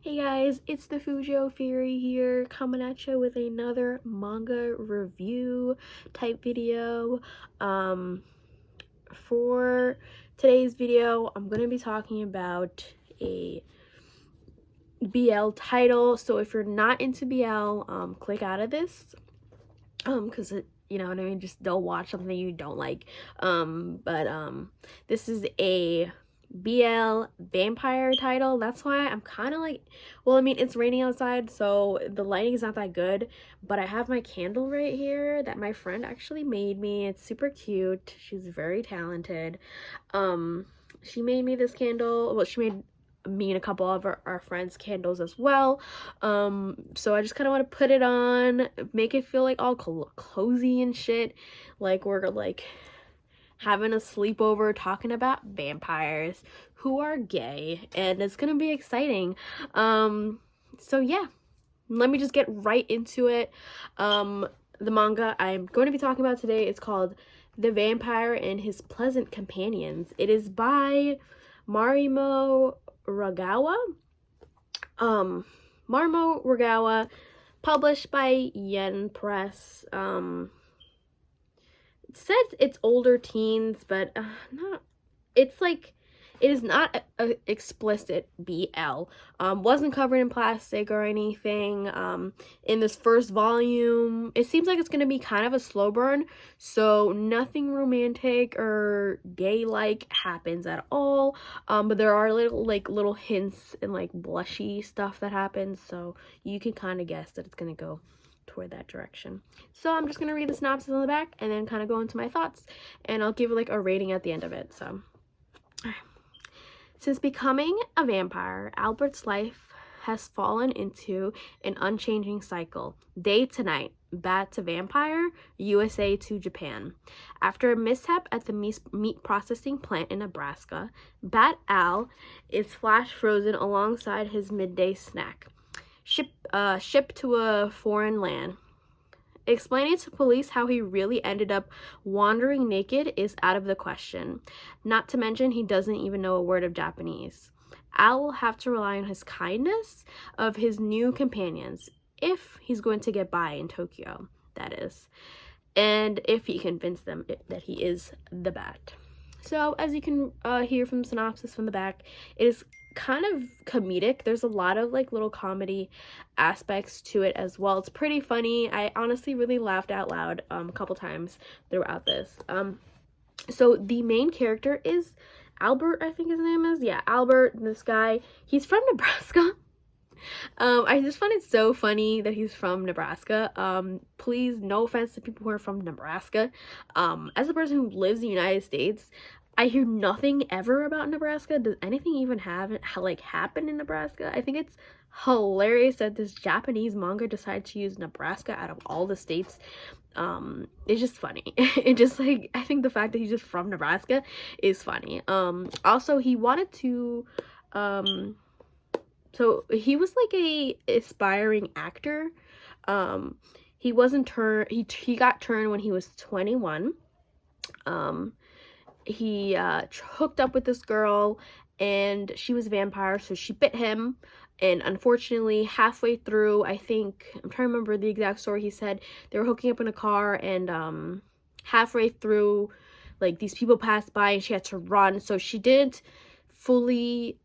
Hey guys, it's the Fujo Fury here, coming at you with another manga review type video. For today's video, I'm going to be talking about a BL title. So if you're not into BL, click out of this, because you know what I mean, just don't watch something you don't like. This is a BL vampire title. That's why I'm kind of like, well, I mean, it's raining outside, so the lighting is not that good, but I have my candle right here that my friend actually made me. It's super cute. She's very talented. She made me this candle. Well, she made me and a couple of our friends candles as well. So I just kind of want to put it on, make it feel like all cozy and shit, like we're like having a sleepover talking about vampires who are gay, and it's gonna be exciting. So yeah, let me just get right into it. The manga I'm going to be talking about today is called The Vampire and His Pleasant Companions. It is by Marimo Ragawa. Marimo Ragawa, published by Yen Press. It says it's older teens, but not. It's like it is not a explicit BL. Wasn't covered in plastic or anything. In this first volume, it seems like it's gonna be kind of a slow burn, so nothing romantic or gay-like happens at all. But there are little hints and like blushy stuff that happens, so you can kind of guess that it's gonna go toward that direction. So I'm just gonna read the synopsis on the back and then kind of go into my thoughts, and I'll give like a rating at the end of it. So, since becoming a vampire, Albert's life has fallen into an unchanging cycle. Day to night, bat to vampire, USA to Japan. After a mishap at the meat processing plant in Nebraska, Bat Al is flash frozen alongside his midday snack. Shipped to a foreign land. Explaining to police how he really ended up wandering naked is out of the question. Not to mention, he doesn't even know a word of Japanese. Al will have to rely on his kindness of his new companions, if he's going to get by in Tokyo, that is. And if he convinced them that he is the Bat. So, as you can hear from the synopsis from the back, it is kind of comedic. There's a lot of like little comedy aspects to it as well. It's pretty funny. I honestly really laughed out loud a couple times throughout this. So the main character is Albert, I think his name is. Yeah, Albert. This guy, he's from Nebraska. I just find it so funny that he's from Nebraska. Please, no offense to people who are from Nebraska. As a person who lives in the United States, I hear nothing ever about Nebraska. Does anything even happen in Nebraska? I think it's hilarious that this Japanese manga decided to use Nebraska out of all the states. It's just funny. It just like, I think the fact that he's just from Nebraska is funny. Also he wanted to so he was like a aspiring actor. He got turned when he was 21. He hooked up with this girl, and she was a vampire, so she bit him. And unfortunately, halfway through, I think, I'm trying to remember the exact story, he said they were hooking up in a car, and halfway through, like, these people passed by and she had to run, so she didn't fully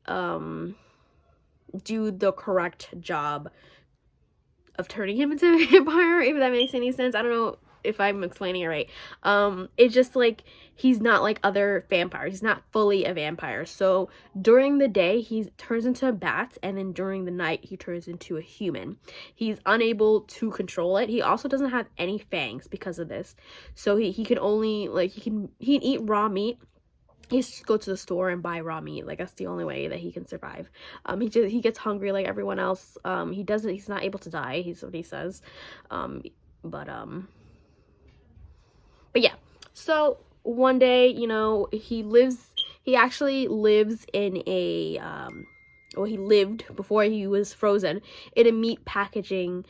do the correct job of turning him into a vampire, if that makes any sense. I don't know if I'm explaining it right. It's just like he's not like other vampires. He's not fully a vampire. So during the day he turns into a bat, and then during the night he turns into a human. He's unable to control it. He also doesn't have any fangs because of this. So he can only like he can eat raw meat. He has to go to the store and buy raw meat. Like, that's the only way that he can survive. He gets hungry like everyone else. He's not able to die, he's what he says. But yeah. So one day, you know, he actually lives in a he lived before he was frozen in a meat packaging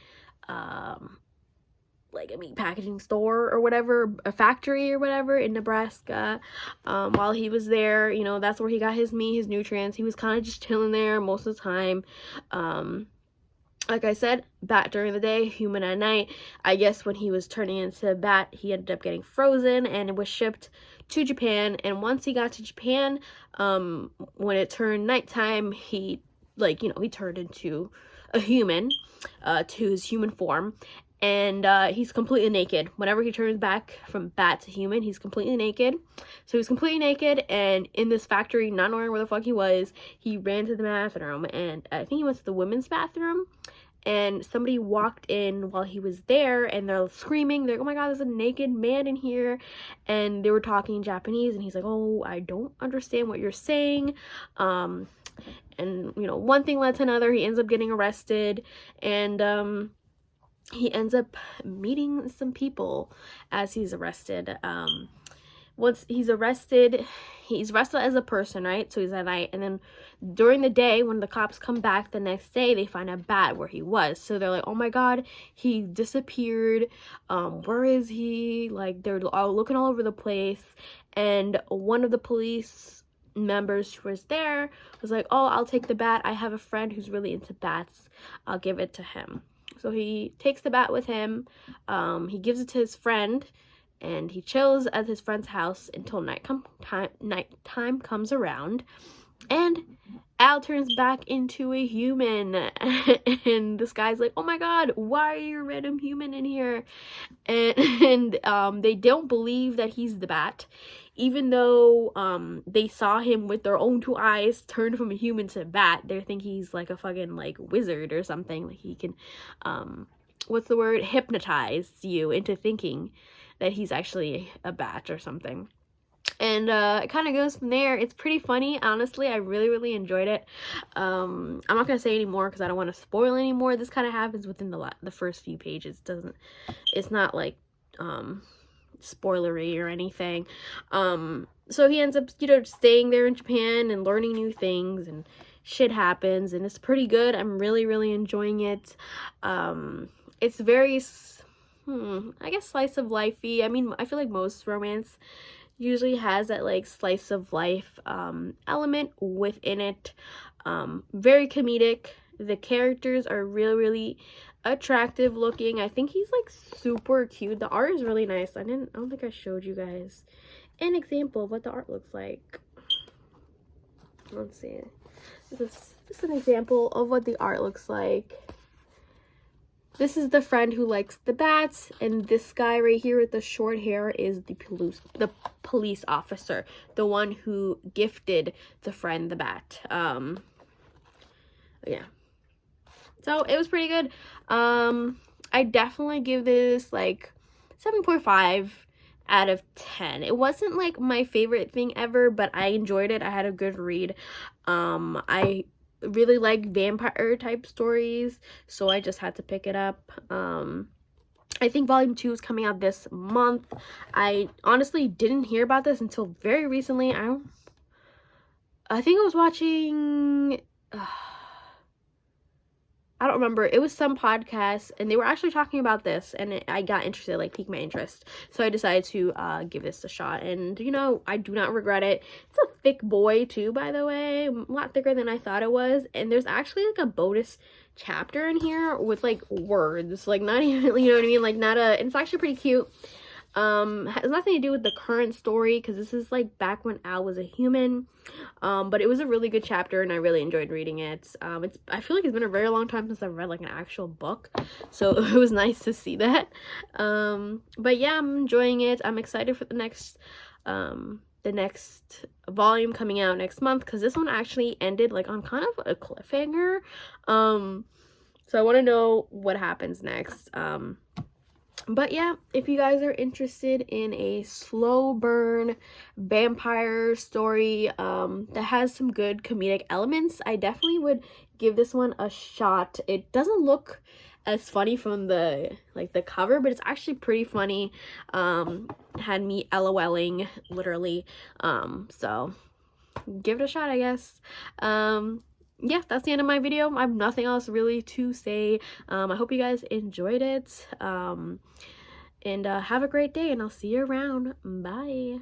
like a meat packaging store or whatever, a factory or whatever in Nebraska. While he was there, you know, that's where he got his meat, his nutrients. He was kind of just chilling there most of the time. Like I said, bat during the day, human at night. I guess when he was turning into a bat, he ended up getting frozen and it was shipped to Japan. And once he got to Japan, when it turned nighttime, he, like, you know, he turned into a human, to his human form. And he's completely naked. Whenever he turns back from bat to human, he's completely naked. So he's completely naked, and in this factory, not knowing where the fuck he was, he ran to the bathroom, and I think he went to the women's bathroom, and somebody walked in while he was there, and they're screaming. They're like, oh my god, there's a naked man in here. And they were talking Japanese, and he's like, oh, I don't understand what you're saying. And, you know, one thing led to another. He ends up getting arrested, and he ends up meeting some people as he's arrested. Once he's arrested as a person, right? So he's at night, and then during the day, when the cops come back the next day, they find a bat where he was. So they're like, oh my god, he disappeared. Where is he? Like, they're all looking all over the place, and one of the police members who was there was like, oh, I'll take the bat. I have a friend who's really into bats. I'll give it to him. So he takes the bat with him. He gives it to his friend, and he chills at his friend's house until nighttime comes around, and Al turns back into a human. And this guy's like, oh my god, why are you a random human in here? And they don't believe that he's the bat, even though they saw him with their own two eyes turn from a human to a bat. They think he's like a fucking like wizard or something. Like he can what's the word, hypnotize you into thinking that he's actually a bat or something. And it kind of goes from there. It's pretty funny, honestly. I really enjoyed it. I'm not gonna say any more because I don't want to spoil any more. This kind of happens within the first few pages. It's not like spoilery or anything. So he ends up, you know, staying there in Japan and learning new things, and shit happens, and it's pretty good. I'm really enjoying it. It's very I guess slice of lifey. I mean, I feel like most romance usually has that like slice of life element within it. Very comedic. The characters are really attractive looking. I think he's like super cute. The art is really nice. I don't think I showed you guys an example of what the art looks like. Let's see. This is just an example of what the art looks like. This is the friend who likes the bats, and this guy right here with the short hair is the police officer, the one who gifted the friend the bat. Yeah. So it was pretty good. I definitely give this like 7.5 out of 10. It wasn't like my favorite thing ever, but I enjoyed it. I had a good read. I really like vampire type stories, so I just had to pick it up. I think volume 2 is coming out this month. I honestly didn't hear about this until very recently. I think I was watching I don't remember. It was some podcast, and they were actually talking about this, and I got interested, like piqued my interest. So I decided to give this a shot, and you know, I do not regret it. It's a thick boy too, by the way, a lot thicker than I thought it was. And there's actually like a bonus chapter in here with like words, like not even, you know what I mean, like not a. It's actually pretty cute. Has nothing to do with the current story because this is like back when Al was a human, but it was a really good chapter and I really enjoyed reading it. I feel like it's been a very long time since I've read like an actual book, so it was nice to see that. But yeah, I'm enjoying it. I'm excited for the next volume coming out next month, because this one actually ended like on kind of a cliffhanger. So I want to know what happens next. But yeah, if you guys are interested in a slow burn vampire story that has some good comedic elements, I definitely would give this one a shot. It doesn't look as funny from the cover, but it's actually pretty funny. Had me LOLing literally. So give it a shot, I guess. Yeah, that's the end of my video. I have nothing else really to say. I hope you guys enjoyed it. And have a great day, and I'll see you around. Bye.